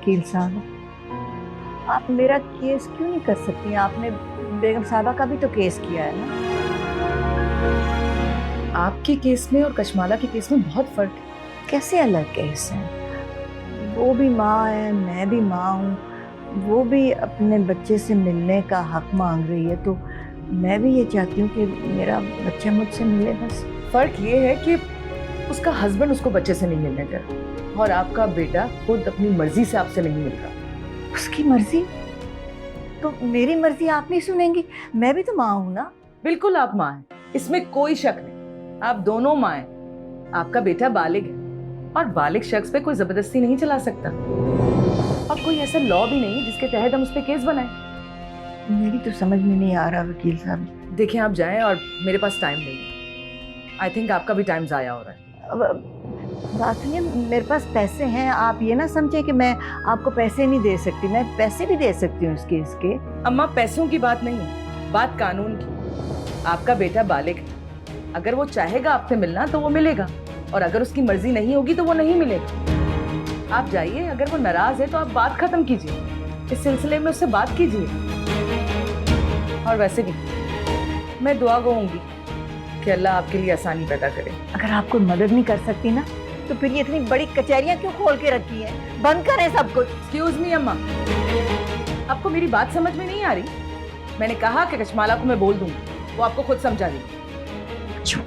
वकील साहब, आप मेरा केस क्यों नहीं कर सकती? आपने बेगम साहबा का भी तो केस किया है ना। आपके केस में और कशमाला के केस में बहुत फर्क है। कैसे अलग केस हैं? वो भी माँ है, मैं भी माँ हूँ। वो भी अपने बच्चे से मिलने का हक मांग रही है, तो मैं भी ये चाहती हूँ कि मेरा बच्चा मुझसे मिले बस। फर्क ये है कि उसका हस्बैंड उसको बच्चे से नहीं मिलने दे रहा और आपका बेटा खुद अपनी मर्जी से आपसे नहीं मिल रहा। उसकी मर्जी? तो मेरी मर्जी आप नहीं सुनेंगी? मैं भी तो माँ हूँ ना। बिल्कुल आप माँ हैं, इसमें कोई शक नहीं। आप दोनों माँ हैं। आपका बेटा बालिग है और बालिग शख्स पे कोई जबरदस्ती नहीं चला सकता और कोई ऐसा लॉ भी नहीं जिसके तहत हम उस पर केस बनाए। मेरी तो समझ में नहीं आ रहा वकील साहब। देखिए आप जाएं, और मेरे पास टाइम नहीं है। आई थिंक आपका भी टाइम जाया हो रहा है। बात सुनिए, मेरे पास पैसे हैं, आप ये ना समझे कि मैं आपको पैसे नहीं दे सकती। मैं पैसे भी दे सकती हूँ इस केस के। अम्मा पैसों की बात नहीं है, बात कानून की। आपका बेटा बालिग है, अगर वो चाहेगा आपसे मिलना तो वो मिलेगा और अगर उसकी मर्जी नहीं होगी तो वो नहीं मिलेगा। आप जाइए, अगर वो नाराज है तो आप बात खत्म कीजिए, इस सिलसिले में उससे बात कीजिए। और वैसे भी मैं दुआ गूंगी कि अल्लाह आपके लिए आसानी पैदा करे। अगर आप कोई मदद नहीं कर सकती ना, तो फिर ये इतनी बड़ी कचहरियां क्यों खोल के रखी हैं? बंद करें सब कुछ। एक्सक्यूज मी अम्मा, आपको मेरी बात समझ में नहीं आ रही? मैंने कहा कि कशमाला को मैं बोल दूंगी, वो आपको खुद समझा देगी। चुप।